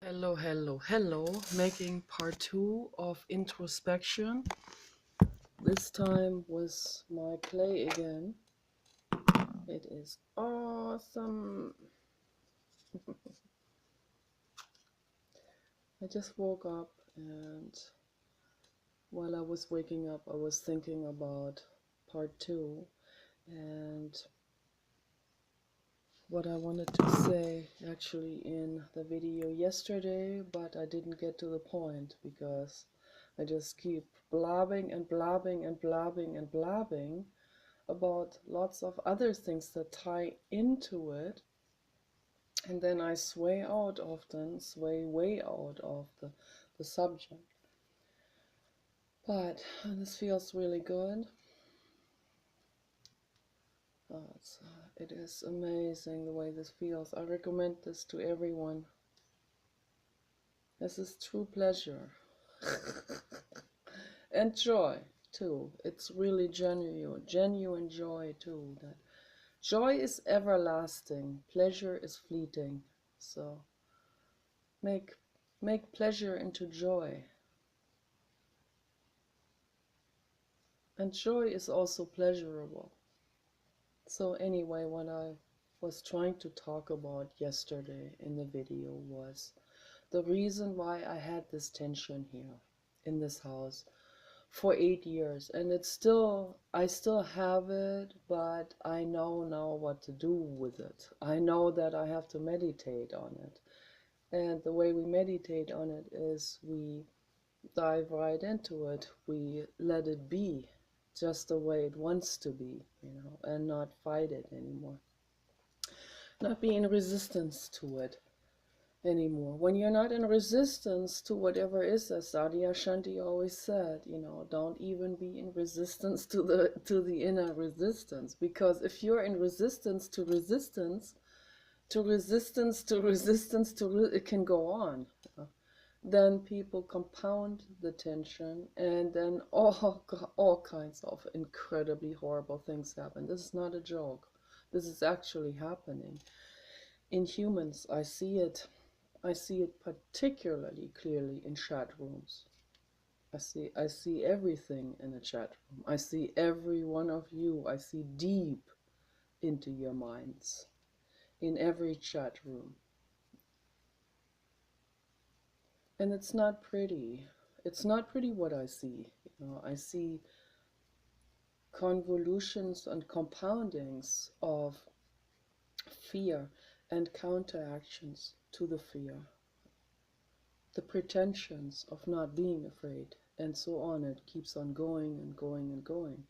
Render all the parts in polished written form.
Hello, hello, hello. Making part 2 of introspection. This time with my clay again. It is awesome. I just woke up, and while I was waking up, I was thinking about part 2 and what I wanted to say actually in the video yesterday, but I didn't get to the point because I just keep blabbing and blabbing and blabbing and blabbing about lots of other things that tie into it, and then I sway way out of the subject. But this feels really good. It is amazing the way this feels. I recommend this to everyone. This is true pleasure and joy too. It's really genuine joy too. That joy is everlasting, pleasure is fleeting. So make pleasure into joy. And joy is also pleasurable. So anyway, what I was trying to talk about yesterday in the video was the reason why I had this tension here in this house for 8 years. And I still have it, but I know now what to do with it. I know that I have to meditate on it. And the way we meditate on it is we dive right into it. We let it be just the way it wants to be, and not fight it anymore. Not be in resistance to it anymore. When you're not in resistance to whatever is, as Sadia Shanti always said, don't even be in resistance to the inner resistance. Because if you're in resistance to resistance, it can go on. Then people compound the tension, and then all kinds of incredibly horrible things happen. This is not a joke. This is actually happening. In humans, I see it particularly clearly in chat rooms. I see everything in a chat room. I see every one of you. I see deep into your minds in every chat room. And it's not pretty. It's not pretty what I see. I see convolutions and compoundings of fear and counteractions to the fear. The pretensions of not being afraid, and so on. It keeps on going and going and going.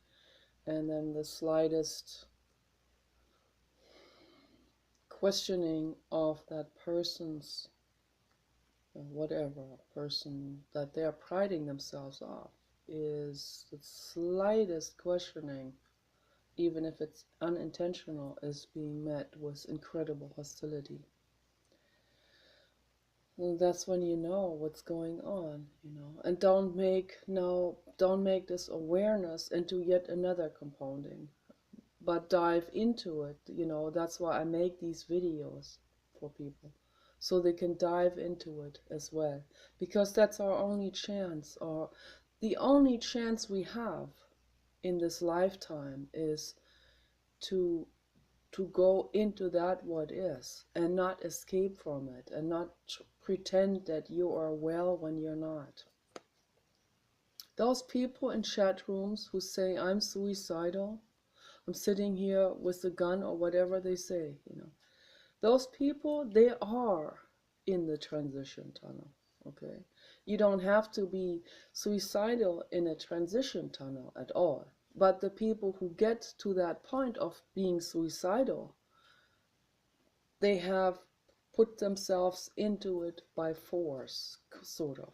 And then the slightest questioning of that person's whatever person that they're priding themselves off is the slightest questioning, even if it's unintentional, is being met with incredible hostility. And that's when you know what's going on, and don't make this awareness into yet another compounding, but dive into it. That's why I make these videos for people, so they can dive into it as well, because that's our only chance, or the only chance we have in this lifetime is to go into that what is, and not escape from it, and not pretend that you are well when you're not. Those people in chat rooms who say, I'm suicidal, I'm sitting here with a gun, or whatever they say, those people, they are in the transition tunnel, okay? You don't have to be suicidal in a transition tunnel at all. But the people who get to that point of being suicidal, they have put themselves into it by force, sort of.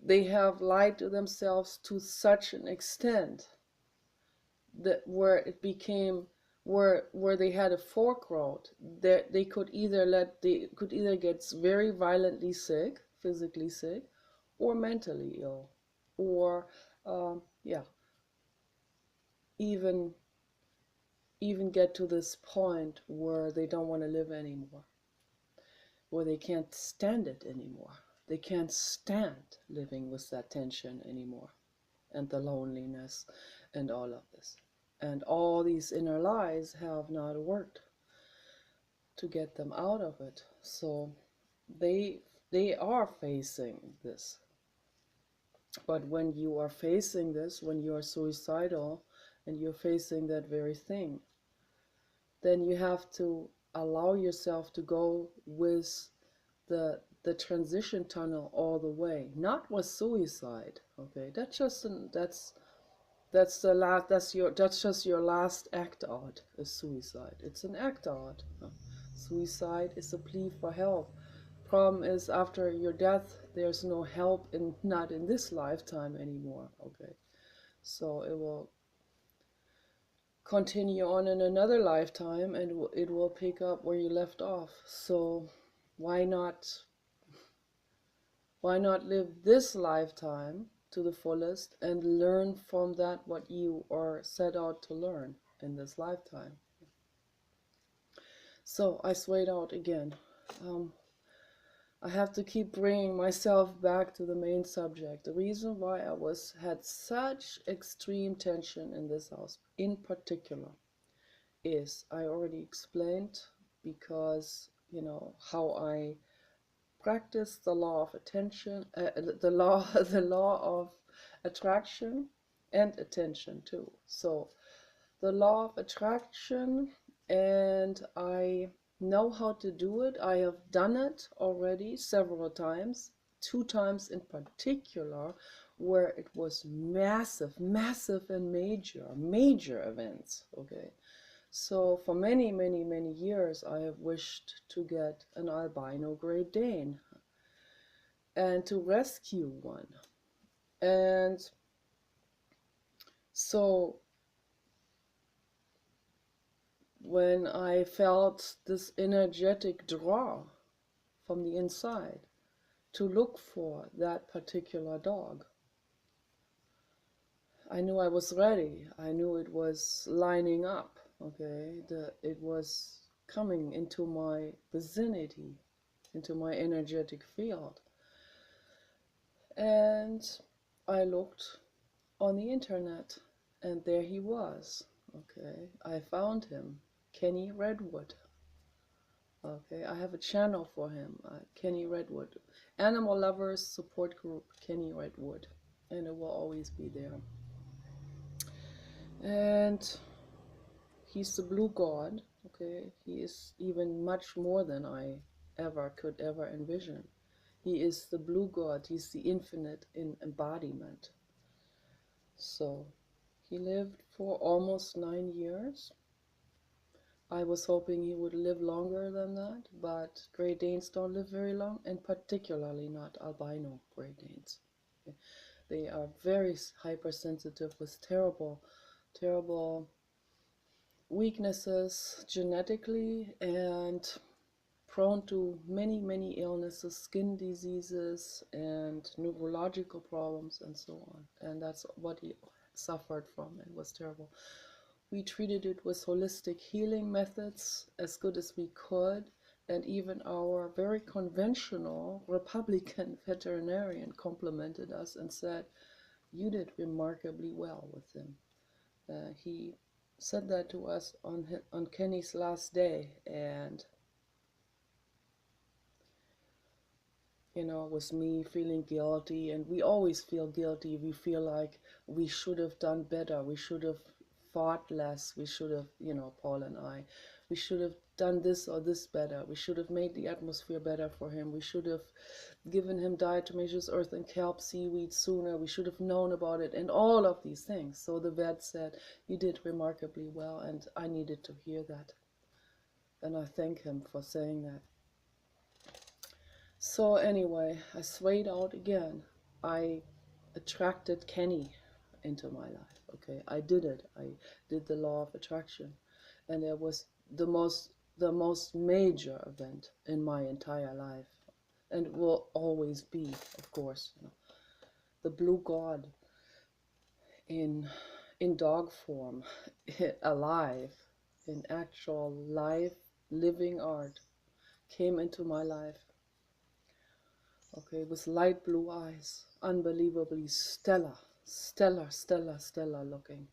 They have lied to themselves to such an extent that where it became where they had a fork road, that they could either get very violently sick, physically sick, or mentally ill, or even get to this point where they don't want to live anymore, or they can't stand it anymore. They can't stand living with that tension anymore, and the loneliness and all of this. And all these inner lies have not worked to get them out of it. So they they are facing this. But when you are facing this, when you are suicidal and you're facing that very thing, then you have to allow yourself to go with the transition tunnel all the way, not with suicide. Okay, that's the last, that's just your last act out, is suicide. It's an act out. Suicide is a plea for help. Problem is, after your death, there's no help, not in this lifetime anymore. Okay, so it will continue on in another lifetime, and it will pick up where you left off. So why not live this lifetime to the fullest and learn from that what you are set out to learn in this lifetime? So I swayed out again. I have to keep bringing myself back to the main subject. The reason why I had such extreme tension in this house in particular is, I already explained, because how I practice the law of attention, the law of attraction and attention too. So the law of attraction, and I know how to do it. I have done it already several times, 2 times in particular, where it was massive, massive and major events. Okay, so for many, many, many years, I have wished to get an albino Great Dane and to rescue one. And so when I felt this energetic draw from the inside to look for that particular dog, I knew I was ready. I knew it was lining up. Okay, it was coming into my vicinity, into my energetic field. And I looked on the internet, and there he was. Okay, I found him, Kenny Redwood. Okay, I have a channel for him, Kenny Redwood, Animal Lovers Support Group, Kenny Redwood, and it will always be there. And he's the blue god. Okay, he is even much more than I could ever envision. He is the blue god. He's the infinite in embodiment. So he lived for almost 9 years. I was hoping he would live longer than that, but Great Danes don't live very long, and particularly not albino Great Danes. Okay. They are very hypersensitive with terrible, terrible weaknesses genetically, and prone to many, many illnesses, skin diseases and neurological problems and so on. And that's what he suffered from. It was terrible. We treated it with holistic healing methods as good as we could, and even our very conventional Republican veterinarian complimented us and said, "You did remarkably well with him." He said that to us on Kenny's last day, and with me feeling guilty, and we always feel guilty. We feel like we should have done better. We should have fought less. We should have, Paul and I, we should have done this or this better. We should have made the atmosphere better for him. We should have given him diatomaceous earth and kelp seaweed sooner. We should have known about it, and all of these things. So the vet said, "You did remarkably well," and I needed to hear that. And I thank him for saying that. So anyway, I swayed out again. I attracted Kenny into my life. Okay, I did it. I did the law of attraction, and it was the most major event in my entire life, and will always be, of course, the blue god in dog form, alive, in actual live living art. came into my life. Okay, with light blue eyes, unbelievably stellar looking.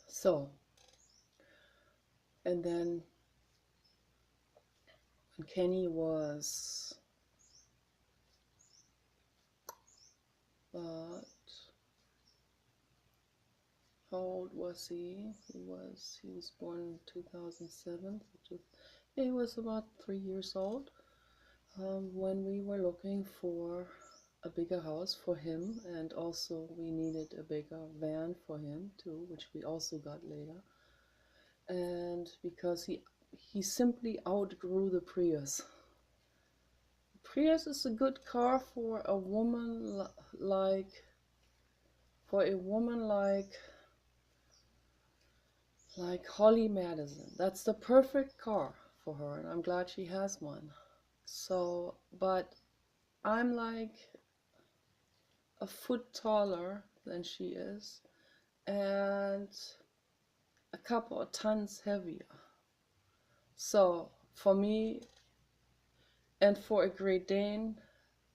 So, and then when Kenny was, uh, how old was he? He was born in 2007. He was about 3 years old when we were looking for a bigger house for him, and also we needed a bigger van for him too, which we also got later. And because he simply outgrew the Prius. Prius is a good car for a woman like like Holly Madison. That's the perfect car for her, and I'm glad she has one. So, but I'm like a foot taller than she is, and a couple of tons heavier. So for me, and for a Great Dane,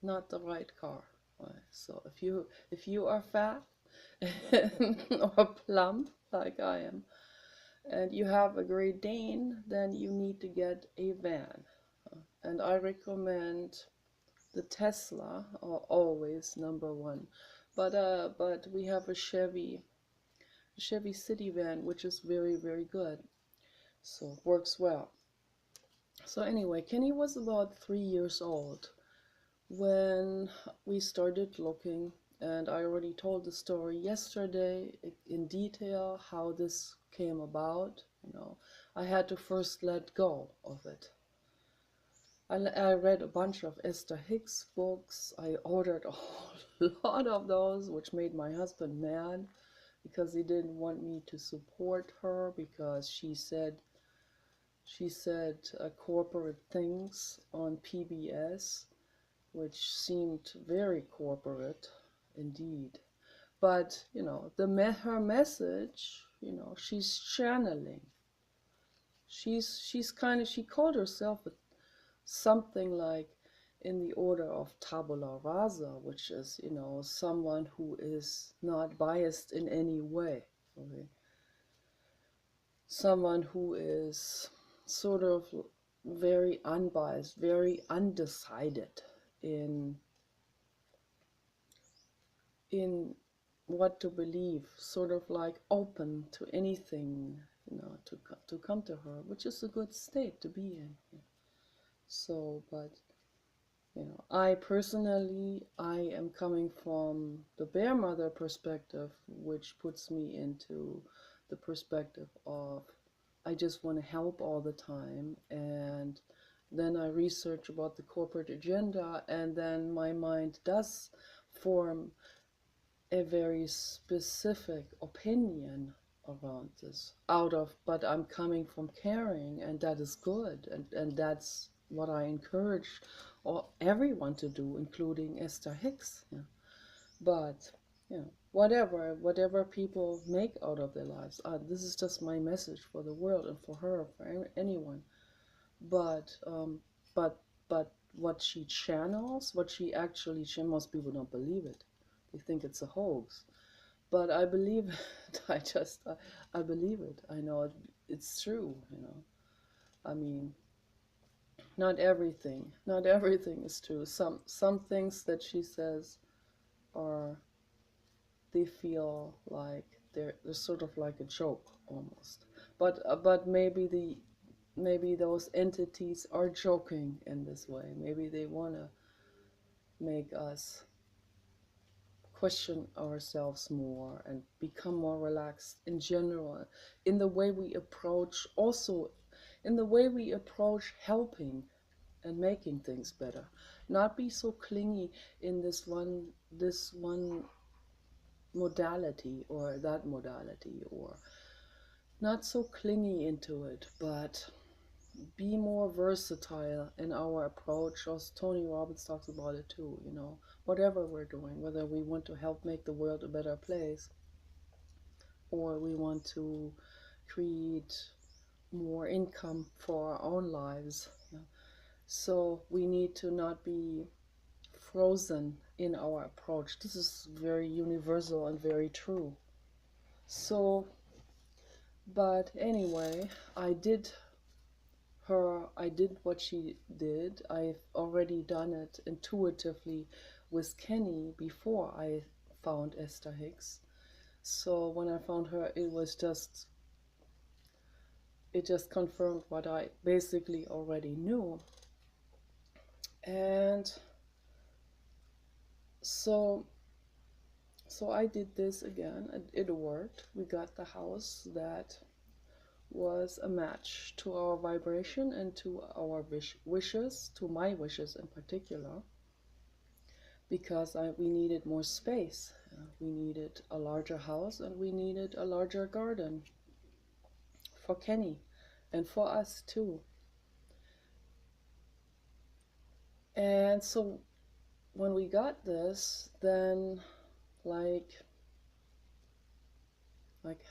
not the right car. Right? So if you are fat or plump like I am, and you have a Great Dane, then you need to get a van. And I recommend the Tesla, are always number one. But we have a Chevy City van, which is very, very good. So works well. So anyway, Kenny was about 3 years old when we started looking, and I already told the story yesterday in detail how this came about. I had to first let go of it. I read a bunch of Esther Hicks books. I ordered a whole lot of those, which made my husband mad because he didn't want me to support her because she said corporate things on PBS, which seemed very corporate indeed. But her message, she's channeling. She called herself something like in the order of tabula rasa, which is someone who is not biased in any way. Okay? Someone who is sort of very unbiased, very undecided in in what to believe, sort of like open to anything, to come to her, which is a good state to be in. So, but I personally, I am coming from the bear mother perspective, which puts me into the perspective of I just want to help all the time, and then I research about the corporate agenda, and then my mind does form a very specific opinion around this but I'm coming from caring, and that is good, and that's what I encourage everyone to do, including Esther Hicks. Yeah. But whatever people make out of their lives, this is just my message for the world and for her, for anyone. But um but but what she channels, what she actually, most people don't believe it. They think it's a hoax, but I believe it. I believe it. I know it's true. I mean, not everything is true. Some things that she says are, they feel like they're sort of like a joke almost. But maybe those entities are joking in this way. Maybe they want to make us question ourselves more and become more relaxed in general, in the way we approach, also in the way we approach helping and making things better. Not be so clingy in this one modality or that modality, or not so clingy into it, but be more versatile in our approach, as Tony Robbins talks about it too, you know, whatever we're doing, whether we want to help make the world a better place or we want to create more income for our own lives. Yeah. So we need to not be frozen in our approach. This is very universal and very true. So, but anyway, I did what she did. I've already done it intuitively with Kenny before I found Esther Hicks. So when I found her, it just confirmed what I basically already knew. And so I did this again. It worked. We got the house that was a match to our vibration and to our wishes, to my wishes in particular, because we needed more space. We needed a larger house and we needed a larger garden for Kenny and for us too. And so when we got this, then like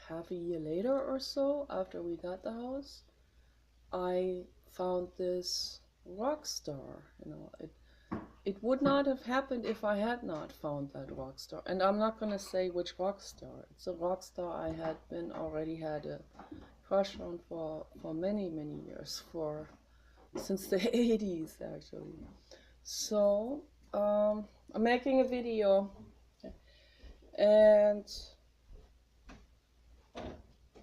half a year later or so, after we got the house, I found this rock star. You know, it would not have happened if I had not found that rock star. And I'm not gonna say which rock star. It's a rock star I already had a crush on for many years, since the 80s actually. So I'm making a video, and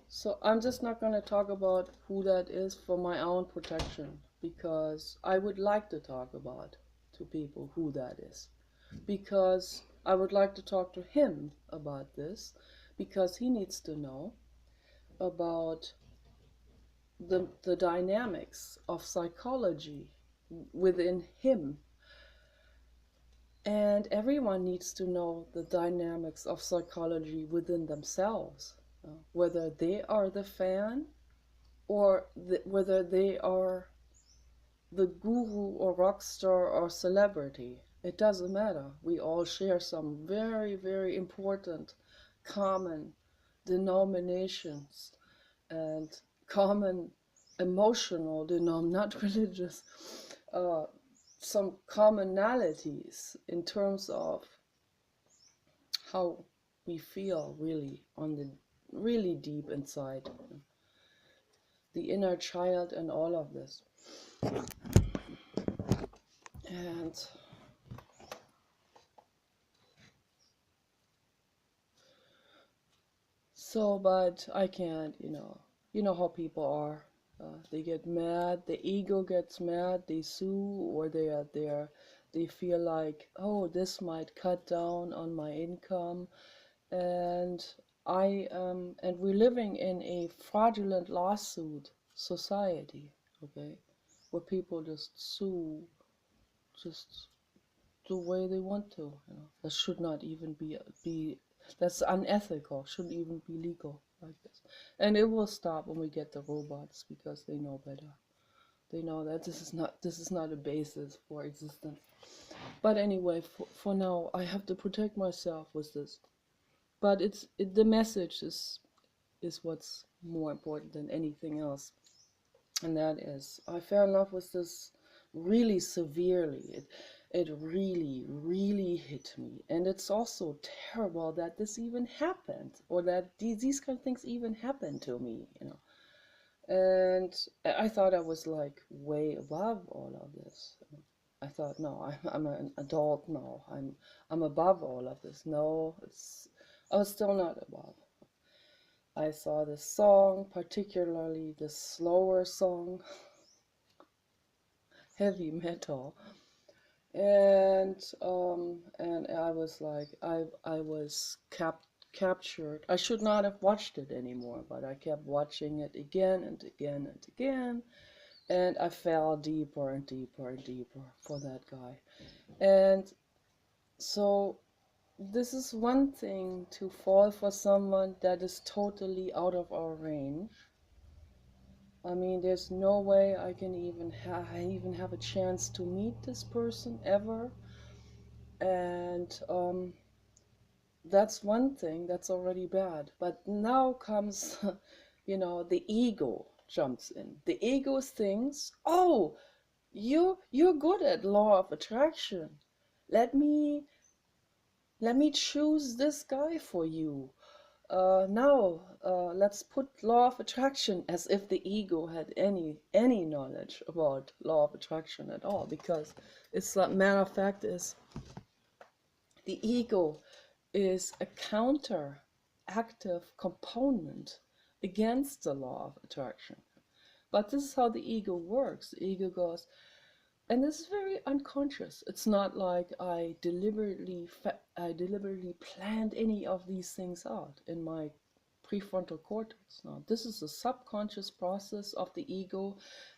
so I'm just not going to talk about who that is for my own protection, because I would like to talk about to people who that is, because I would like to talk to him about this, because he needs to know about the dynamics of psychology within him. And everyone needs to know the dynamics of psychology within themselves, whether they are the fan or whether they are the guru or rock star or celebrity. It doesn't matter. We all share some very important common denominations and common emotional not religious, some commonalities in terms of how we feel really on the really deep inside, the inner child and all of this. And so, but I can't, you know how people are. They get mad, the ego gets mad, they sue, or they feel like, oh, this might cut down on my income. And and we're living in a fraudulent lawsuit society, okay, where people just sue just the way they want to. That should not even be that's unethical, shouldn't even be legal like this. And it will stop when we get the robots, because they know better. They know that this is not a basis for existence. But anyway, for now I have to protect myself with this. But the message is what's more important than anything else. And that is, I fell in love with this really severely. It really hit me. And it's also terrible that this even happened, or that these kind of things even happened to me, And I thought I was like way above all of this. I thought, no, I'm an adult now. I'm above all of this. No, I was still not above. I saw this song, particularly the slower song, heavy metal, and I was like, I was captured. I should not have watched it anymore, but I kept watching it again and again and again, and I fell deeper and deeper and deeper for that guy. And so this is one thing, to fall for someone that is totally out of our range, I mean, there's no way I can even have a chance to meet this person ever. And that's one thing that's already bad. But now comes, the ego jumps in. The ego thinks, oh, you're good at law of attraction. Let me let me choose this guy for you. Now, let's put law of attraction, as if the ego had any knowledge about law of attraction at all, because it's like, matter of fact is, the ego is a counter active component against the law of attraction. But this is how the ego works. The ego goes, and this is very unconscious. It's not like I deliberately planned any of these things out in my prefrontal cortex. No, this is a subconscious process of the ego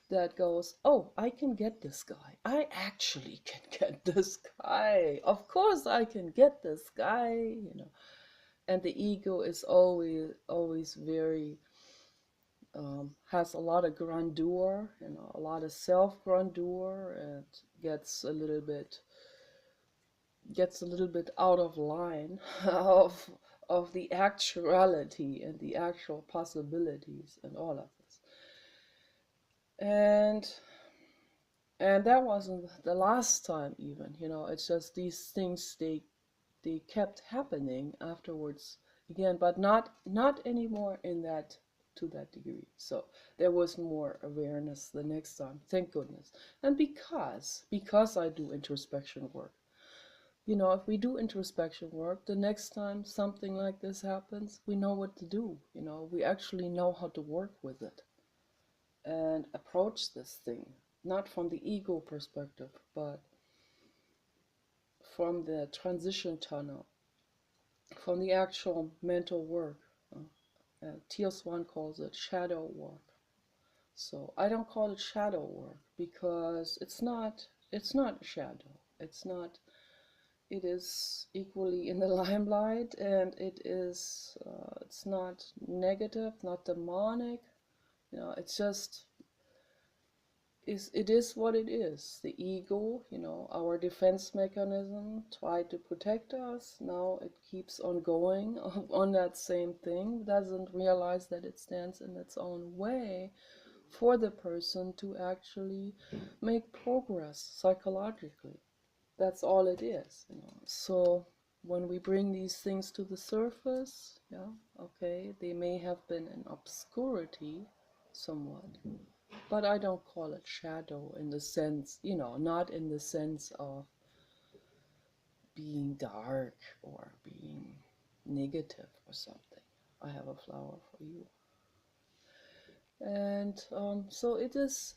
that goes, oh, I can get this guy. I actually can get this guy. Of course I can get this guy. And the ego is always very has a lot of grandeur, a lot of self-grandeur, and gets a little bit out of line of the actuality and the actual possibilities and all of this. And that wasn't the last time even, it's just these things, they kept happening afterwards again, but not anymore to that degree. So there was more awareness the next time, thank goodness. And because I do introspection work, if we do introspection work, the next time something like this happens, we know what to do. We actually know how to work with it and approach this thing, not from the ego perspective, but from the transition tunnel, from the actual mental work. Teal Swan calls it shadow work. So I don't call it shadow work because it's not shadow. It is equally in the limelight, and it's not negative, not demonic. It's just it is what it is. The ego, our defense mechanism, tried to protect us. Now it keeps on going on that same thing, doesn't realize that it stands in its own way for the person to actually make progress psychologically. That's all it is. So when we bring these things to the surface, yeah, okay, they may have been in obscurity somewhat, but I don't call it shadow in the sense, not in the sense of being dark or being negative or something. I have a flower for you. And so it's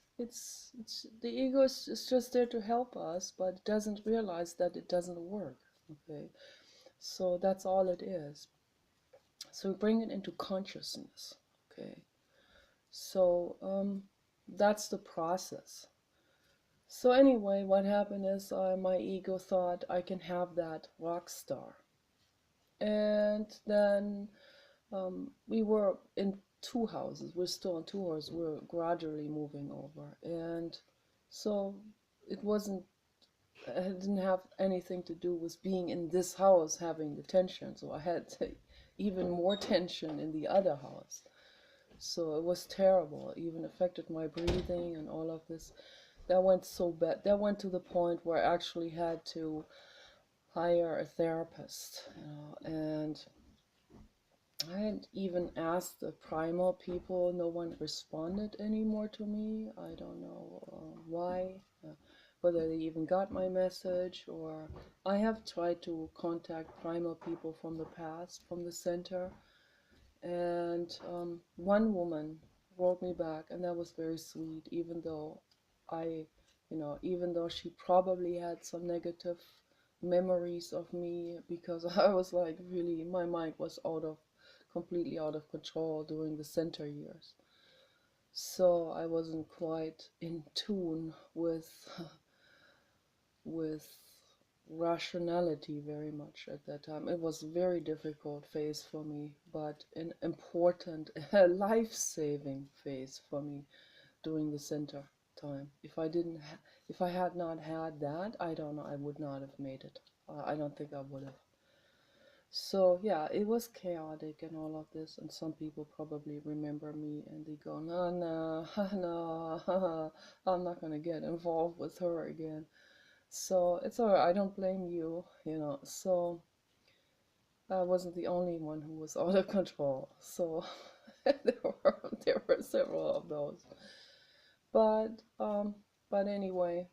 the ego is just there to help us, but it doesn't realize that it doesn't work. Okay, so that's all it is. So we bring it into consciousness. Okay, so that's the process. So anyway, what happened is my ego thought I can have that rock star. And then we were in two houses. We're still in two houses. We're gradually moving over. And so it didn't have anything to do with being in this house having the tension. So I had even more tension in the other house. So it was terrible. It even affected my breathing and all of this. That went so bad. That went to the point where I actually had to hire a therapist, and I had even asked the primal people. No one responded anymore to me. I don't know why, whether they even got my message, or I have tried to contact primal people from the past, from the center, and one woman wrote me back, and that was very sweet, even though I, even though she probably had some negative memories of me, because I was like, really, my mind was completely out of control during the center years. So I wasn't quite in tune with with rationality very much at that time. It was a very difficult phase for me, but an important life-saving phase for me during the center time. If I had not had that, I don't know, I would not have made it. I don't think I would have. So yeah, it was chaotic and all of this, and some people probably remember me and they go, no, no, no, I'm not gonna get involved with her again. So it's alright, I don't blame you, you know. So I wasn't the only one who was out of control. So there were several of those. But anyway,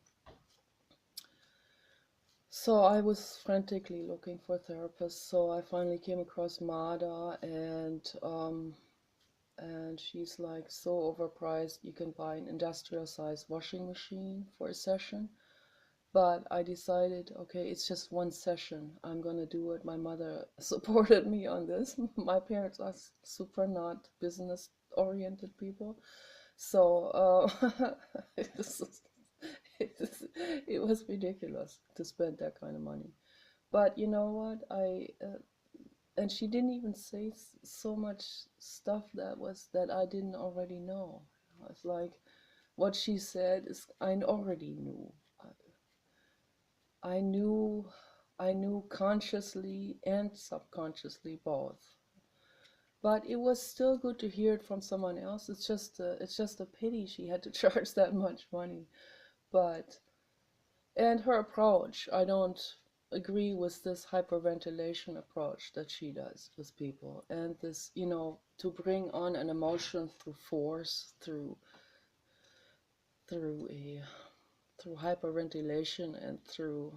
so I was frantically looking for therapists. So I finally came across Mada, and she's like so overpriced. You can buy an industrial sized washing machine for a session. But I decided, okay, it's just one session. I'm gonna do it. My mother supported me on this. My parents are super not business oriented people. So it was, it was ridiculous to spend that kind of money. But you know what? And she didn't even say so much stuff that I didn't already know. It's like what she said is I already knew. I knew I knew consciously and subconsciously both. But it was still good to hear it from someone else. It's just a pity she had to charge that much money. But and her approach, I don't agree with this hyperventilation approach that she does with people. And this, you know, to bring on an emotion through force, through a through hyperventilation and through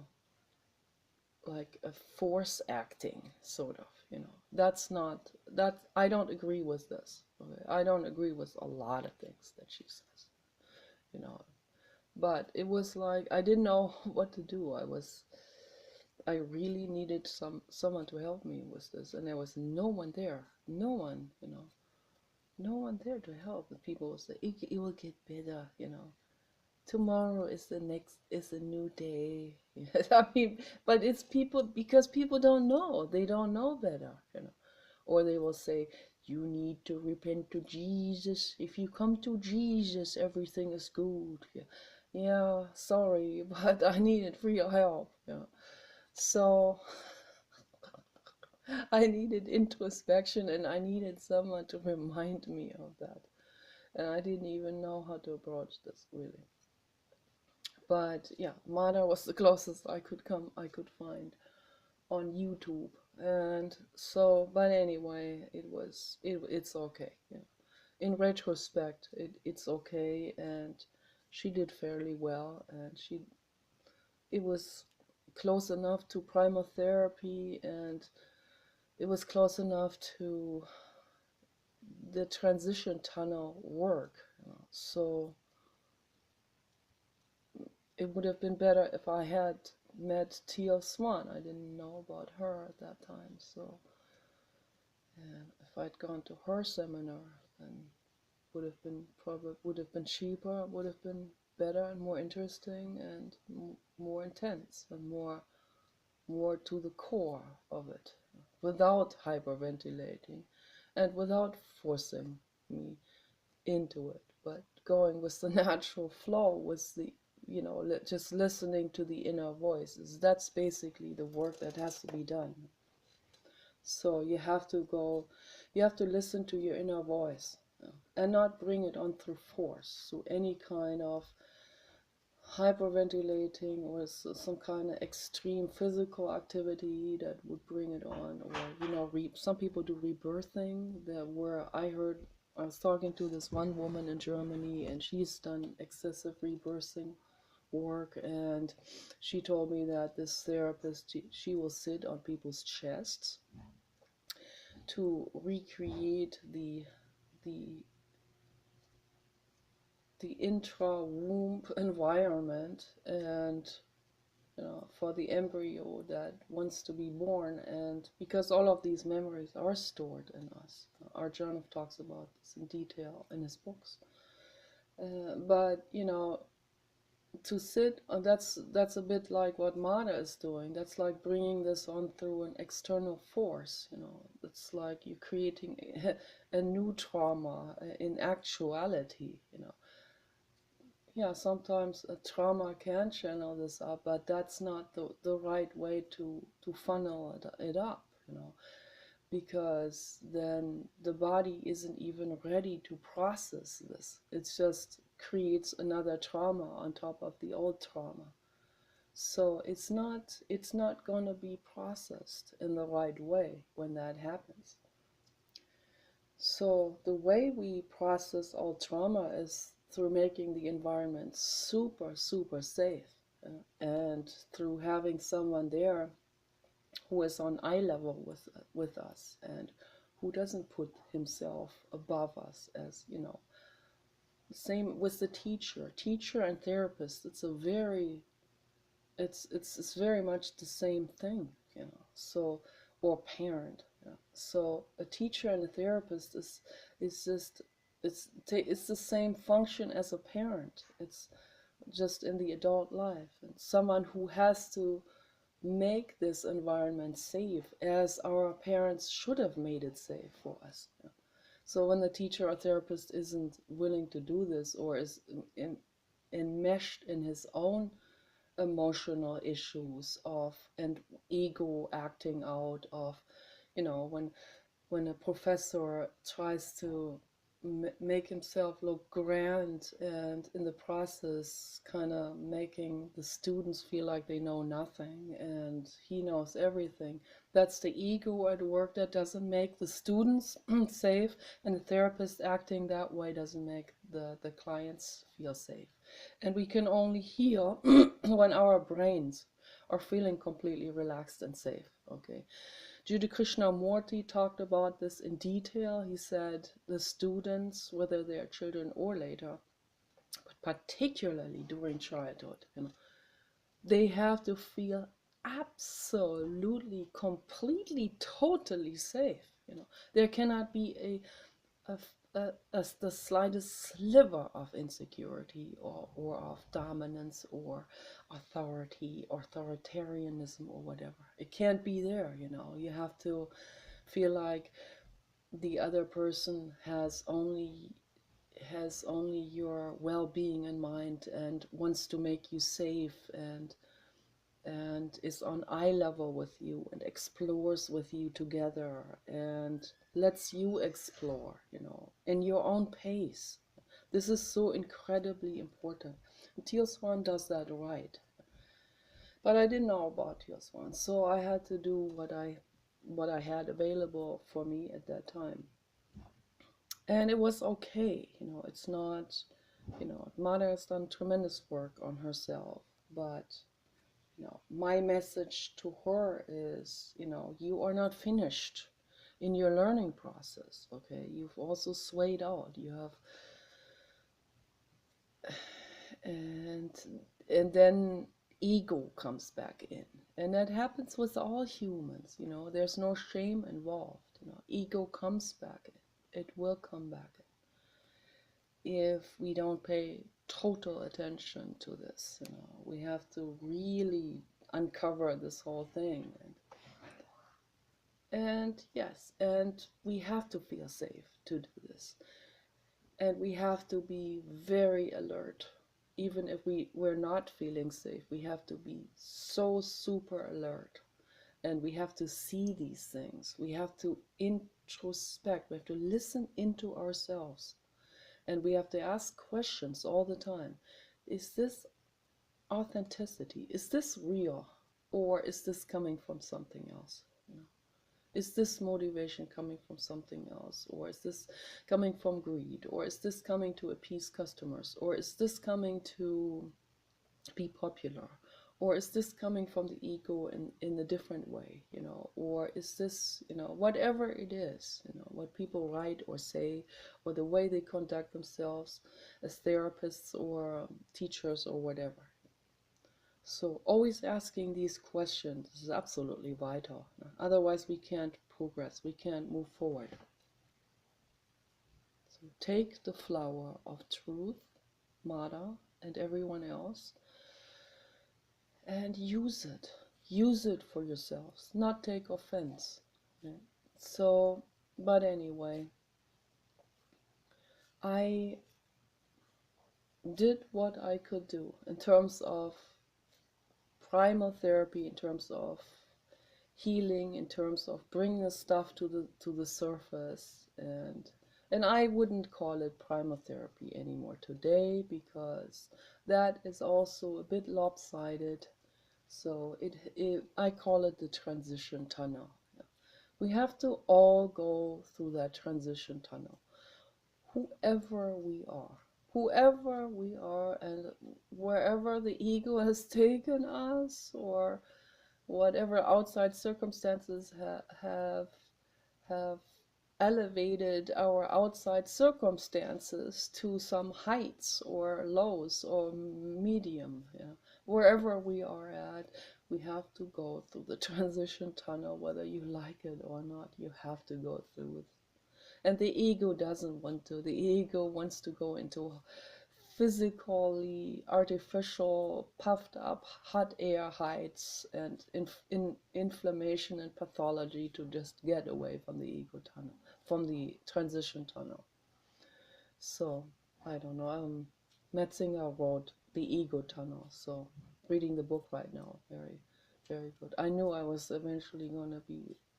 like a force acting sort of, you know. That's not that I don't agree with this. Okay? I don't agree with a lot of things that she says, you know. But it was like I didn't know what to do. I really needed someone to help me with this, and there was no one there. No one, you know, no one there to help. The people would say it will get better, you know. Tomorrow is a new day. I mean, but it's people because people don't know. They don't know better, you know. Or they will say you need to repent to Jesus. If you come to Jesus, everything is good. Yeah, yeah. Sorry, but I needed real help. Yeah. So I needed introspection, and I needed someone to remind me of that. And I didn't even know how to approach this really. But yeah, Mada was the closest I could find on YouTube. And so, but anyway, it's okay. Yeah. In retrospect, it's okay, and she did fairly well, and it was close enough to primotherapy, and it was close enough to the transition tunnel work. So it would have been better if I had met Teal Swan. I didn't know about her at that time, so and if I'd gone to her seminar, then would have been cheaper, would have been better and more interesting and more intense and more to the core of it, without hyperventilating and without forcing me into it, but going with the natural flow, with the, you know, just listening to the inner voices. That's basically the work that has to be done. So you have to listen to your inner voice, and not bring it on through force. So any kind of hyperventilating or some kind of extreme physical activity that would bring it on, or you know, some people do rebirthing. That where I was talking to this one woman in Germany, and she's done excessive rebirthing work, and she told me that this therapist, she will sit on people's chests to recreate the the intra-womb environment, and you know, for the embryo that wants to be born. And because all of these memories are stored in us, Arjanov talks about this in detail in his books. But you know, to sit, that's a bit like what Mada is doing. That's like bringing this on through an external force, you know. It's like you're creating a new trauma in actuality, you know. Yeah, sometimes a trauma can channel this up, but that's not the right way to funnel it up, you know, because then the body isn't even ready to process this. It just creates another trauma on top of the old trauma. So it's not going to be processed in the right way when that happens. So the way we process all trauma is through making the environment super, super safe, and through having someone there who is on eye level with us, and who doesn't put himself above us, as you know. Same with the teacher and therapist. It's very much the same thing, you know. So, or parent, you know. So a teacher and a therapist is just it's the same function as a parent. It's just in the adult life, and someone who has to make this environment safe, as our parents should have made it safe for us. So when the teacher or therapist isn't willing to do this, or is enmeshed in his own emotional issues of and ego acting out of, you know, when a professor tries to make himself look grand, and in the process kind of making the students feel like they know nothing and he knows everything. That's the ego at work. That doesn't make the students safe, and the therapist acting that way doesn't make the clients feel safe. And we can only heal when our brains are feeling completely relaxed and safe. Okay. Judy Krishnamurti talked about this in detail. He said the students, whether they are children or later, but particularly during childhood, you know, they have to feel absolutely, completely, totally safe. You know, there cannot be the slightest sliver of insecurity, or of dominance, or authority, or authoritarianism, or whatever. It can't be there, you know. You have to feel like the other person has only your well-being in mind, and wants to make you safe, and is on eye level with you, and explores with you together, and lets you explore, you know, in your own pace. This is so incredibly important. Teal Swan does that right. But I didn't know about Teal Swan, so I had to do what I had available for me at that time. And it was okay, you know. It's not, you know, Mada has done tremendous work on herself, but you know, my message to her is, you know, you are not finished in your learning process. Okay, you've also swayed out. You have, and then ego comes back in, and that happens with all humans. You know, there's no shame involved. You know, ego comes back in. It will come back in if we don't pay total attention to this. You know, we have to really uncover this whole thing. And yes, and we have to feel safe to do this. And we have to be very alert. Even if we're not feeling safe, we have to be so super alert. And we have to see these things. We have to introspect. We have to listen into ourselves. And we have to ask questions all the time. Is this authenticity? Is this real? Or is this coming from something else? You know? Is this motivation coming from something else? Or is this coming from greed? Or is this coming to appease customers? Or is this coming to be popular? Or is this coming from the ego in a different way, you know? Or is this, you know, whatever it is, you know, what people write or say, or the way they conduct themselves as therapists or teachers or whatever. So always asking these questions is absolutely vital. Otherwise we can't progress, we can't move forward. So take the flower of truth, Mada, and everyone else, and use it. Use it for yourselves, not take offense. Yeah. So, but anyway, I did what I could do in terms of primal therapy, in terms of healing, in terms of bringing the stuff to the surface, and I wouldn't call it primal therapy anymore today, because that is also a bit lopsided. So I call it the transition tunnel. We have to all go through that transition tunnel, whoever we are. Whoever we are, and wherever the ego has taken us, or whatever outside circumstances have elevated our outside circumstances to some heights or lows or medium. Yeah. Wherever we are at, we have to go through the transition tunnel, whether you like it or not. You have to go through it. And the ego doesn't want to. The ego wants to go into physically artificial, puffed up hot air heights and inflammation and pathology to just get away from the ego tunnel, from the transition tunnel. So I don't know. Metzinger wrote The Ego Tunnel. So reading the book right now, very, very good. I knew I was eventually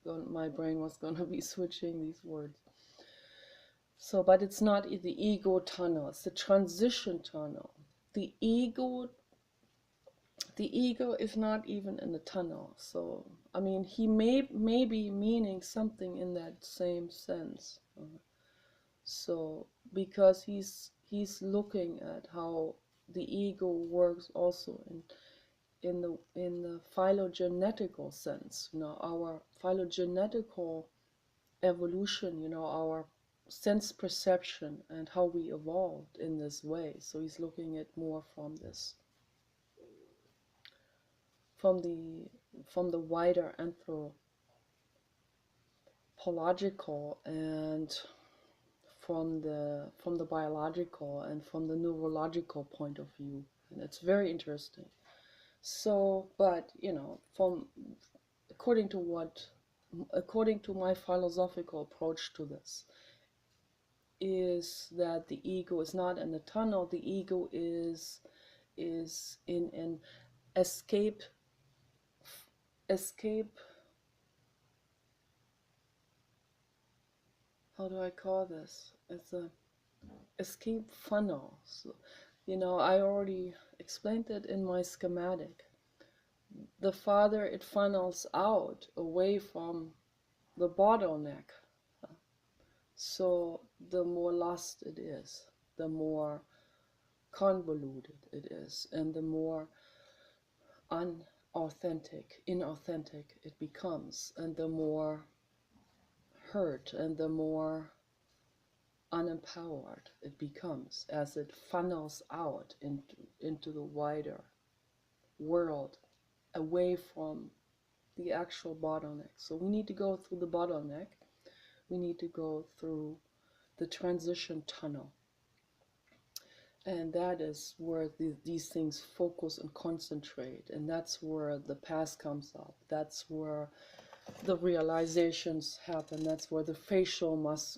my brain was gonna be switching these words. So, but it's not the ego tunnel, it's the transition tunnel. The ego is not even in the tunnel. So, I mean, he may be meaning something in that same sense. So, because he's looking at how the ego works also in the phylogenetical sense. Our phylogenetical evolution, our sense perception and how we evolved in this way. So he's looking at more from this, from the wider anthropological, and from the biological and from the neurological point of view. And it's very interesting. So, but from according to my philosophical approach to this, is that the ego is not in the tunnel. The ego is in an escape how do I call this? It's a escape funnel. So, I already explained it in my schematic. The farther it funnels out away from the bottleneck, so the more lost it is, the more convoluted it is, and the more inauthentic it becomes, and the more hurt and the more unempowered it becomes as it funnels out into the wider world, away from the actual bottleneck. So we need to go through the bottleneck. We need to go through the transition tunnel. And that is where these things focus and concentrate. And that's where the past comes up. That's where the realizations happen. That's where the facial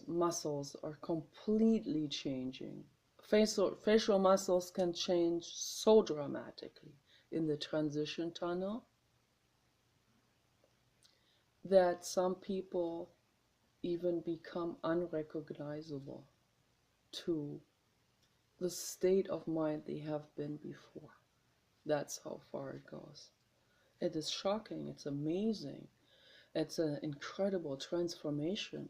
muscles are completely changing. Facial muscles can change so dramatically in the transition tunnel that some people even become unrecognizable to the state of mind they have been before. That's how far it goes. It is shocking. It's amazing. It's an incredible transformation.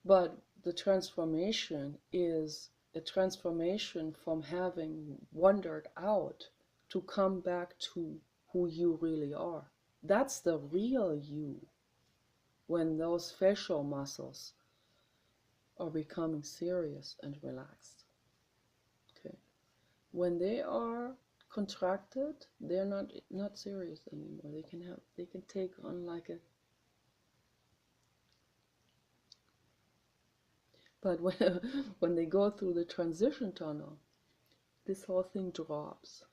But the transformation is a transformation from having wandered out to come back to who you really are. That's the real you, when those facial muscles are becoming serious and relaxed. Okay. When they are contracted, they're not serious anymore. They can take on like a. But when when they go through the transition tunnel, this whole thing drops.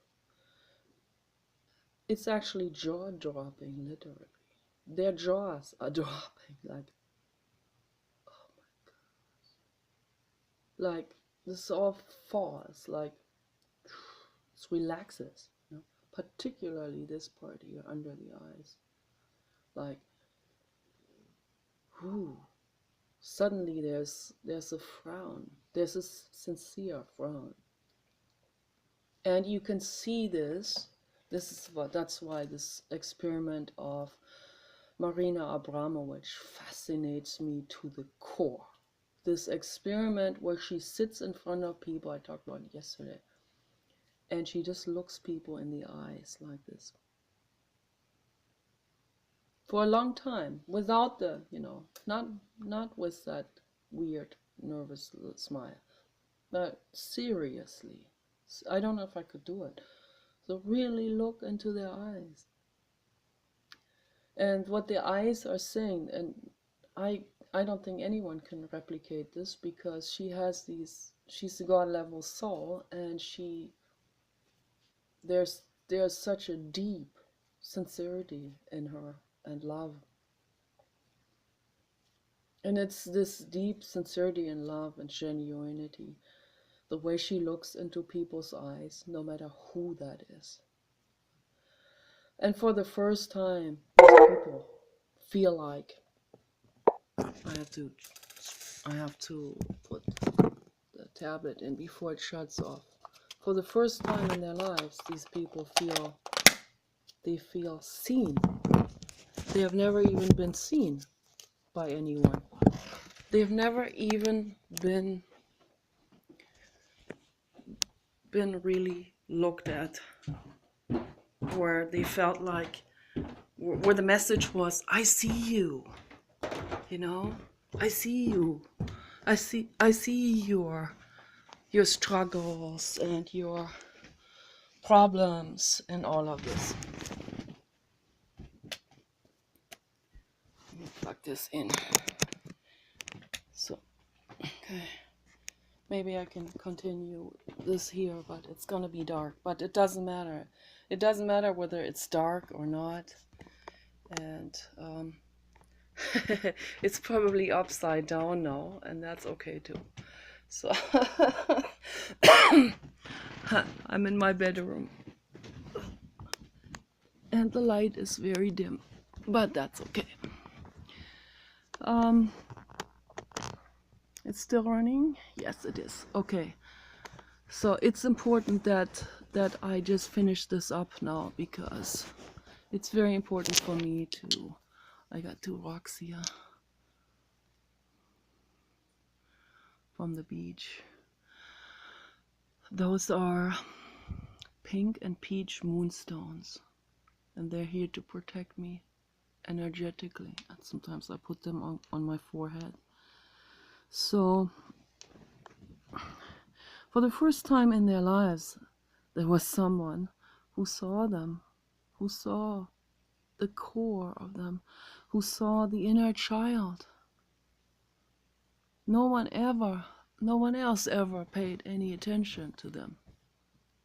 It's actually jaw dropping, literally. Their jaws are dropping, like, oh my God. Like, this all falls, like, it relaxes, you know? Particularly this part here under the eyes. Like, whoo. Suddenly there's a frown. There's a sincere frown. And you can see this. That's why this experiment of Marina Abramovich fascinates me to the core. This experiment where she sits in front of people, I talked about it yesterday, and she just looks people in the eyes like this for a long time without the, not with that weird nervous smile, but seriously. I don't know if I could do it. So really look into their eyes. And what the eyes are saying, and I don't think anyone can replicate this, because she's a God level soul, and there's such a deep sincerity in her and love. And it's this deep sincerity and love and genuinity, the way she looks into people's eyes, no matter who that is. And for the first time, these people feel like I have to put the tablet in before it shuts off. For the first time in their lives, these people feel seen. They have never even been seen by anyone. They've never even been really looked at, where they felt like, where the message was, I see you, I see you. I see your struggles and your problems and all of this. Let me plug this in. So, okay. Maybe I can continue this here, but it's gonna be dark. But it doesn't matter. It doesn't matter whether it's dark or not. And it's probably upside down now, and that's okay too. So I'm in my bedroom, and the light is very dim, but that's okay. It's still running? Yes, it is. Okay. So it's important that I just finish this up now, because it's very important for me to. I got 2 rocks here from the beach. Those are pink and peach moonstones, and they're here to protect me energetically. And sometimes I put them on my forehead. So for the first time in their lives, there was someone who saw them, who saw the core of them, who saw the inner child. No one else ever paid any attention to them.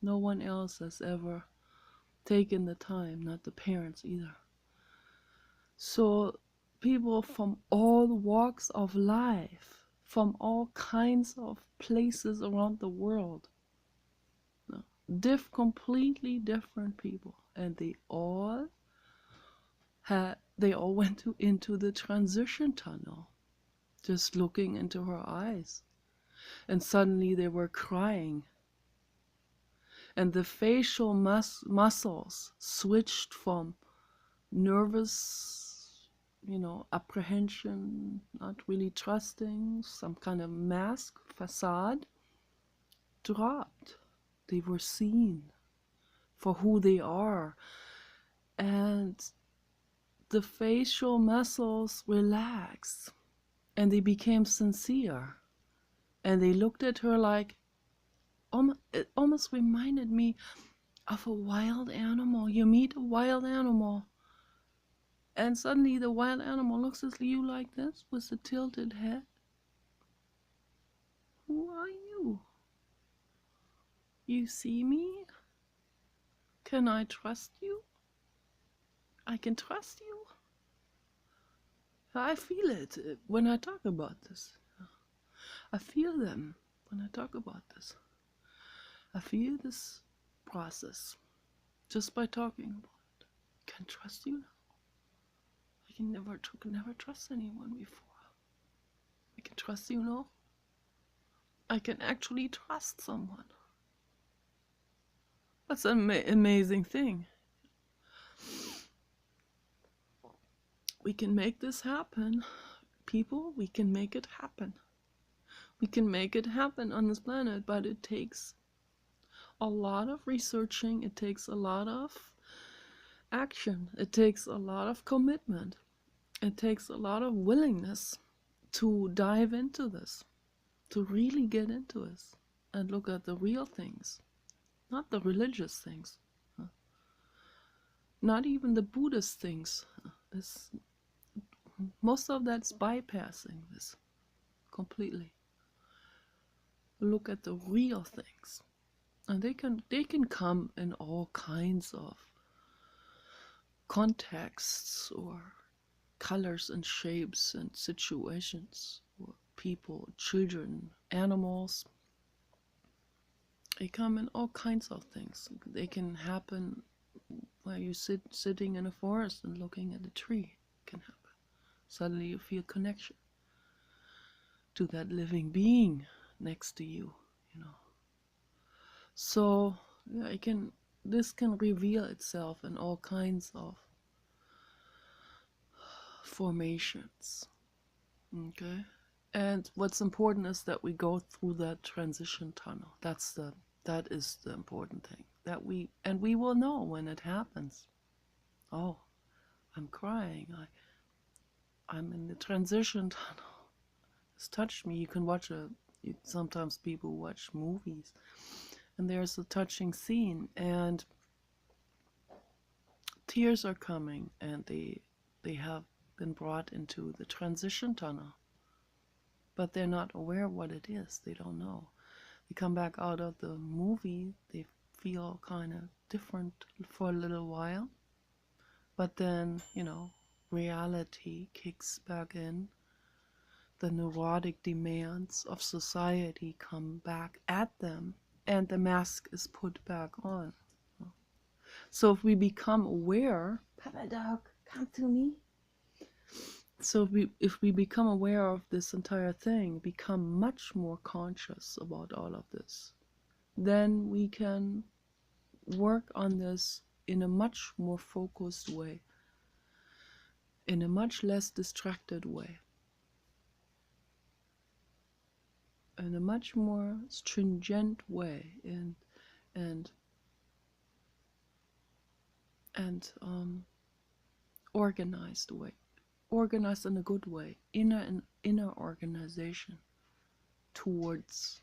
No one else has ever taken the time, not the parents either. So people from all walks of life, from all kinds of places around the world, completely different people, and they all went into the transition tunnel, just looking into her eyes, and suddenly they were crying, and the facial muscles switched from nervous, apprehension, not really trusting, some kind of mask facade, dropped. They were seen for who they are, and the facial muscles relaxed, and they became sincere, and they looked at her like, it almost reminded me of a wild animal. You meet a wild animal, and suddenly the wild animal looks at you like this with a tilted head. Who are you? You see me? Can I trust you? I can trust you. I feel it when I talk about this. I feel them when I talk about this. I feel this process just by talking about it. I can trust you now. I can never trust anyone before. I can trust you now. I can actually trust someone. That's an amazing thing. We can make this happen. People, we can make it happen. We can make it happen on this planet, but it takes a lot of researching. It takes a lot of action. It takes a lot of commitment. It takes a lot of willingness to dive into this, to really get into this and look at the real things, not the religious things, not even the Buddhist things. Most of that's bypassing this completely. Look at the real things, and they can come in all kinds of contexts or colors and shapes and situations, or people, children, animals. They come in all kinds of things. They can happen while you sitting in a forest and looking at a tree. It can happen. Suddenly you feel connection to that living being next to you, you know. So yeah, this can reveal itself in all kinds of formations. Okay. And what's important is that we go through that transition tunnel. That is the important thing. We will know when it happens. Oh, I'm crying. I'm in the transition tunnel. It's touched me. You can watch sometimes people watch movies and there's a touching scene and tears are coming and they have been brought into the transition tunnel. But they're not aware of what it is. They don't know. They come back out of the movie, they feel kind of different for a little while. But then, reality kicks back in. The neurotic demands of society come back at them, and the mask is put back on. So if we become aware, Papa Dog, come to me. So if we become aware of this entire thing, become much more conscious about all of this, then we can work on this in a much more focused way, in a much less distracted way, in a much more stringent way, and organized way, organized in a good way, inner organization towards.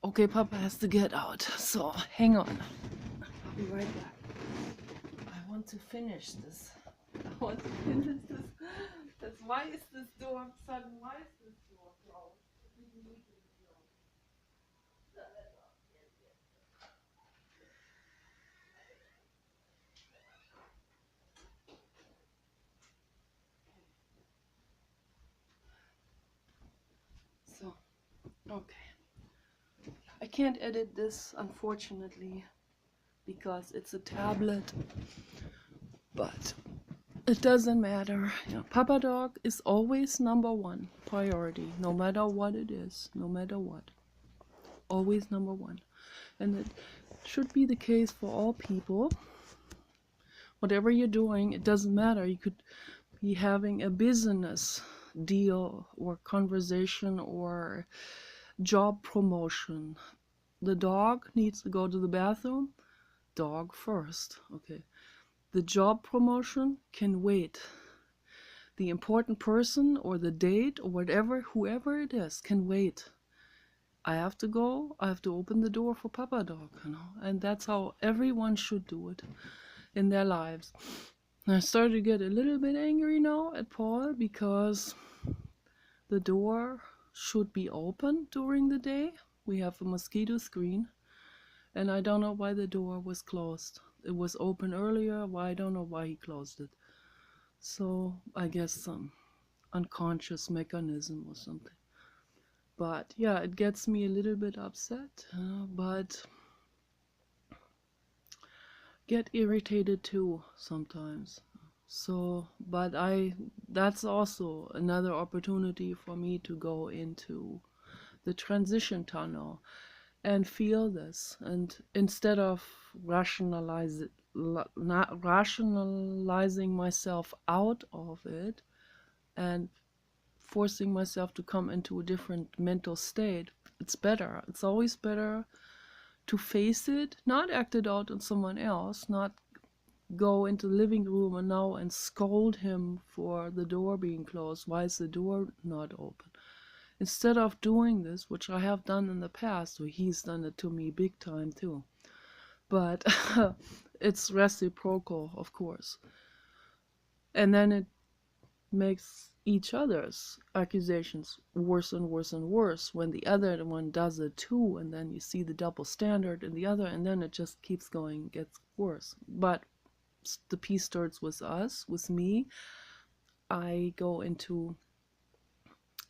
Okay, Papa has to get out, so hang on. I'll be right back. I want to finish this. Why is this door sudden? Why is this door closed? So, okay. I can't edit this, unfortunately, because it's a tablet, but it doesn't matter. Papa Dog is always number one priority, no matter what it is, no matter what. Always number one. And it should be the case for all people. Whatever you're doing, it doesn't matter. You could be having a business deal or conversation or job promotion. The dog needs to go to the bathroom. Dog first. Okay. The job promotion can wait. The important person or the date or whatever, whoever it is, can wait. I have to go. I have to open the door for Papa Dog, and that's how everyone should do it in their lives. And I started to get a little bit angry now at Paul because the door should be open during the day. We have a mosquito screen, And I don't know why the door was closed. It was open earlier. Why? I don't know why he closed it. So I guess some unconscious mechanism or something. But yeah, it gets me a little bit upset, but get irritated too sometimes. So, but that's also another opportunity for me to go into the transition tunnel and feel this. And instead of not rationalizing myself out of it and forcing myself to come into a different mental state, it's better. It's always better to face it, not act it out on someone else, not go into the living room and now and scold him for the door being closed. Why is the door not open? Instead of doing this, which I have done in the past, so he's done it to me big time too. But it's reciprocal, of course. And then it makes each other's accusations worse and worse and worse when the other one does it too, and then you see the double standard in the other, and then it just keeps going, gets worse. But the peace starts with us, with me. I go into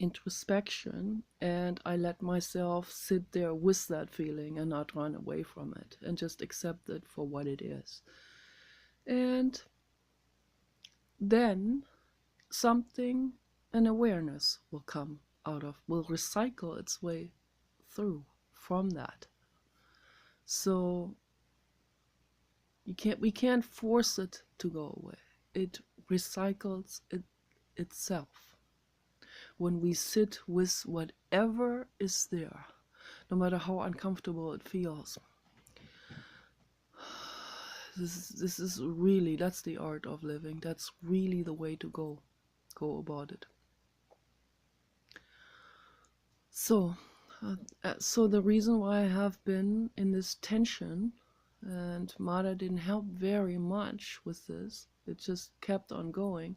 introspection and I let myself sit there with that feeling and not run away from it and just accept it for what it is. And then something, an awareness will come out of, will recycle its way through from that. So we can't force it to go away. It recycles itself. When we sit with whatever is there, no matter how uncomfortable it feels. This is really, that's the art of living. That's really the way to go about it. So the reason why I have been in this tension, and Mara didn't help very much with this, it just kept on going.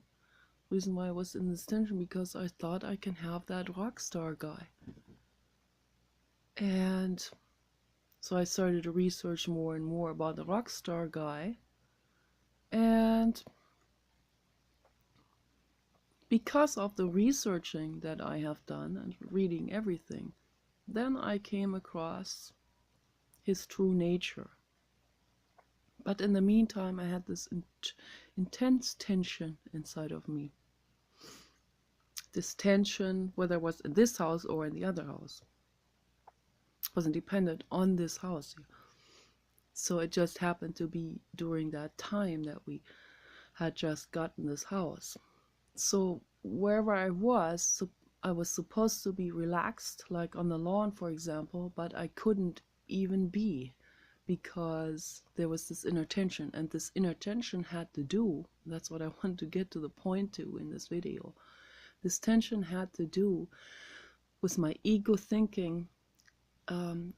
Reason why I was in this tension, because I thought I can have that rock star guy. And so I started to research more and more about the rock star guy. And because of the researching that I have done and reading everything, then I came across his true nature. But in the meantime, I had this intense tension inside of me. This tension, whether it was in this house or in the other house, wasn't dependent on this house. So it just happened to be during that time that we had just gotten this house. So wherever I was supposed to be relaxed, like on the lawn, for example, but I couldn't even be, because there was this inner tension, and this inner tension had to do, that's what I want to get to the point to in this video, this tension had to do with my ego thinking,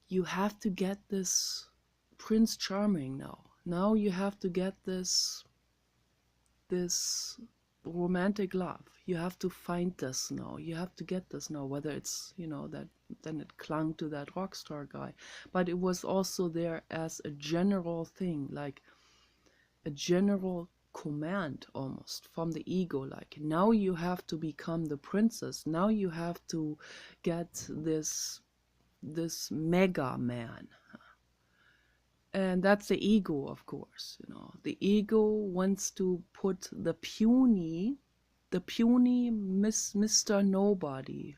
you have to get this Prince Charming now you have to get this romantic love, you have to find this now, you have to get this now, whether it's, that then it clung to that rock star guy, but it was also there as a general thing, like a general command almost from the ego, like now you have to become the princess, now you have to get this mega man. And that's the ego, of course. The ego wants to put the puny Mr. Nobody.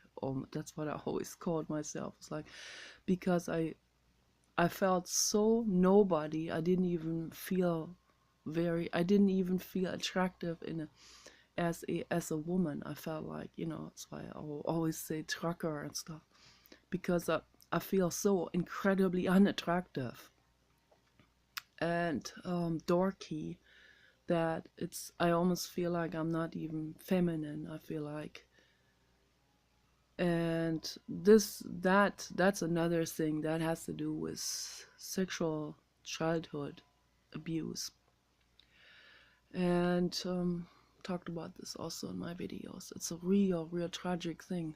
That's what I always called myself. It's like, because I felt so nobody. I didn't even feel attractive as a woman. I felt like, that's why I always say trucker and stuff, because I feel so incredibly unattractive and dorky that I almost feel like I'm not even feminine. I feel like, and that's another thing that has to do with sexual childhood abuse, and talked about this also in my videos. It's a real tragic thing,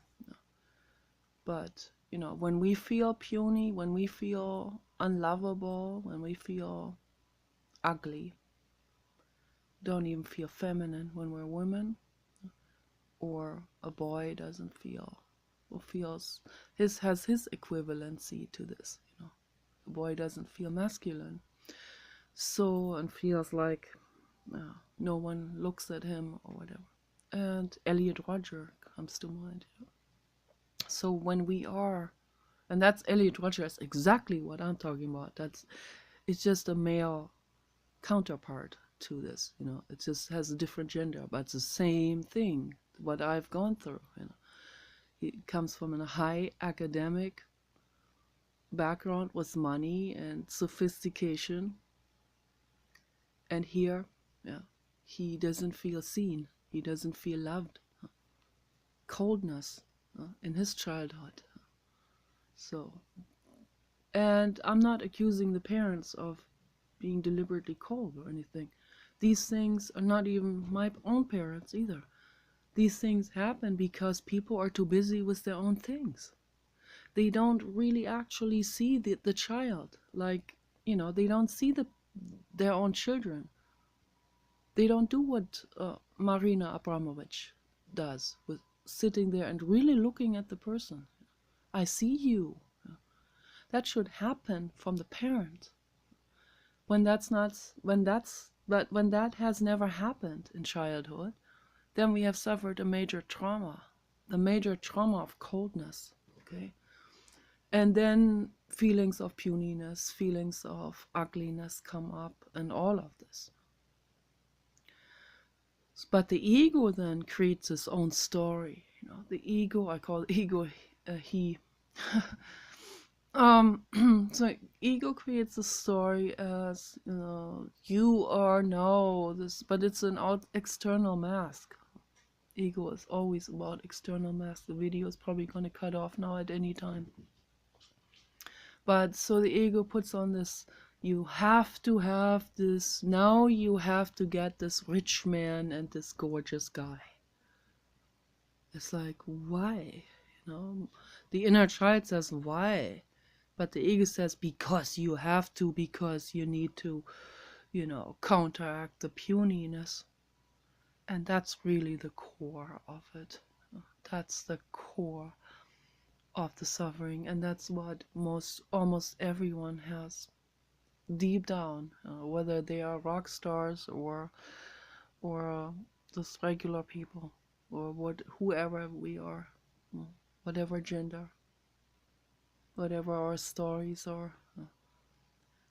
but when we feel puny, when we feel unlovable, when we feel ugly, don't even feel feminine when we're women, or a boy doesn't feel, or feels has his equivalency to this, the boy doesn't feel masculine, so, and feels like no one looks at him or whatever. And Elliot Rodger comes to mind. So when we are, and that's Elliot Rodger is exactly what I'm talking about. It's just a male counterpart to this. It just has a different gender, but it's the same thing. What I've gone through. He comes from a high academic background with money and sophistication, and here, he doesn't feel seen. He doesn't feel loved. Coldness in his childhood. So, and I'm not accusing the parents of being deliberately cold or anything. These things are not even my own parents either. These things happen because people are too busy with their own things. They don't really actually see the child. Like, they don't see their own children. They don't do what Marina Abramovich does, with sitting there and really looking at the person. I see you. That should happen from the parent. When that has never happened in childhood, then we have suffered a major trauma, the major trauma of coldness, okay? And then feelings of puniness, feelings of ugliness come up, and all of this. But the ego then creates its own story. The ego, I call the ego he. So ego creates a story as, you are now this, but it's an external mask. Ego is always about external mask. The video is probably going to cut off now at any time. But so the ego puts on this, you have to have this, now you have to get this rich man and this gorgeous guy. It's like, why? The inner child says, why? But the ego says, because you have to, because you need to, counteract the puniness. And that's really the core of it. That's the core of the suffering. And that's what almost everyone has deep down, whether they are rock stars or just regular people, or whoever we are, whatever gender, whatever our stories are.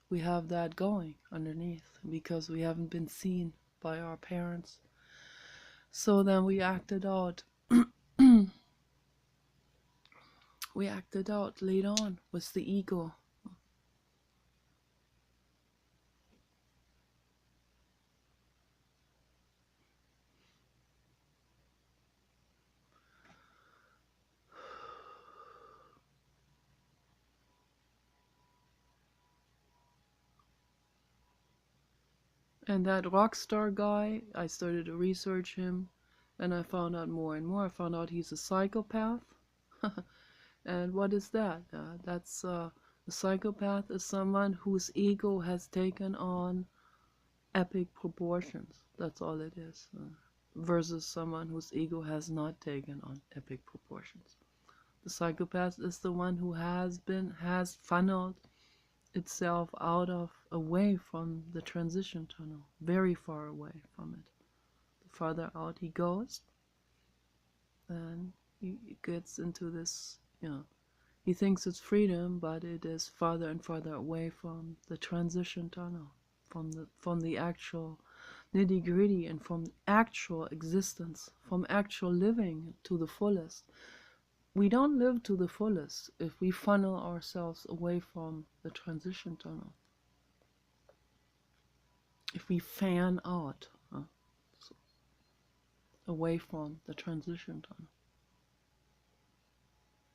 We have that going underneath because we haven't been seen by our parents. So then we acted out. We acted out later on with the ego. And that rock star guy, I started to research him, and I found out more and more. I found out he's a psychopath. And what is that? A psychopath is someone whose ego has taken on epic proportions. That's all it is. Versus someone whose ego has not taken on epic proportions. The psychopath is the one who has funneled itself away from the transition tunnel, very far away from it. The farther out he goes, then he gets into this, he thinks it's freedom, but it is farther and farther away from the transition tunnel, from the actual nitty-gritty, and from actual existence, from actual living to the fullest. We don't live to the fullest if we funnel ourselves away from the transition tunnel. If we fan out away from the transition tunnel,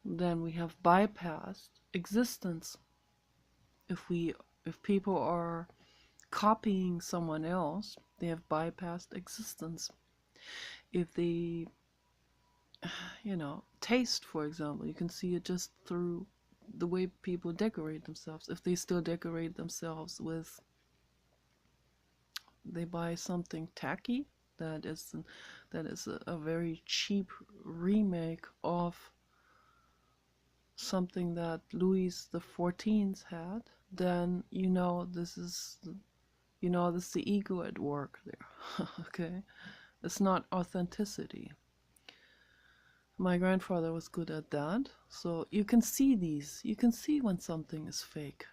then we have bypassed existence. If people are copying someone else, they have bypassed existence. If they, taste, for example, you can see it just through the way people decorate themselves. If they still decorate themselves with, they buy something tacky that is a very cheap remake of something that Louis the 14th had, then this is this is the ego at work there. Okay, it's not authenticity. My grandfather was good at that, so you can see these. You can see when something is fake.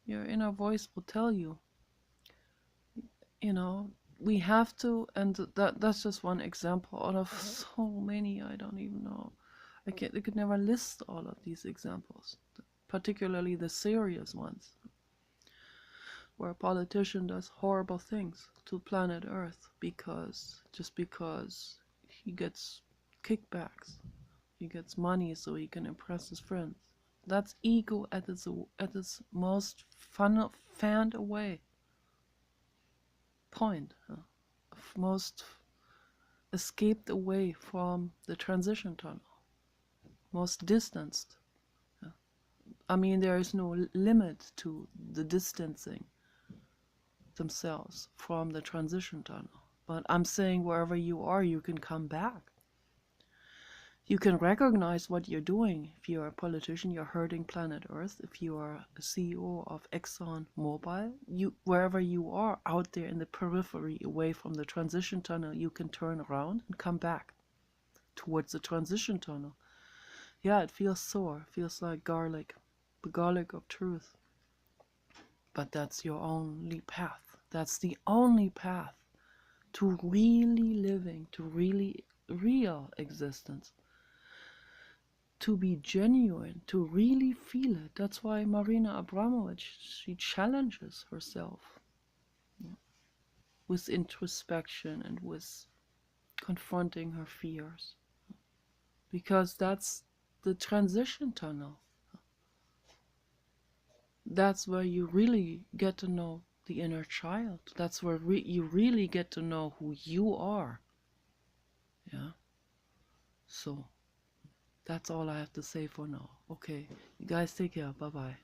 Your inner voice will tell you. We have to, and that's just one example out of so many. I don't even know. I could never list all of these examples, particularly the serious ones, where a politician does horrible things to planet Earth just because he gets kickbacks, he gets money so he can impress his friends. That's ego at its most fanned away point, most escaped away from the transition tunnel, most distanced. I mean, there is no limit to the distancing themselves from the transition tunnel. But I'm saying wherever you are, you can come back. You can recognize what you're doing. If you're a politician, you're hurting planet Earth. If you are a CEO of Exxon Mobil, wherever you are out there in the periphery, away from the transition tunnel, you can turn around and come back towards the transition tunnel. Yeah, it feels sore. It feels like garlic, the garlic of truth. But that's your only path. That's the only path to really living, to really real existence, to be genuine, to really feel it. That's why Marina Abramovic, she challenges herself with introspection and with confronting her fears, because that's the transition tunnel. That's where you really get to know the inner child. That's where you really get to know who you are. Yeah. So that's all I have to say for now. Okay, you guys take care. Bye bye.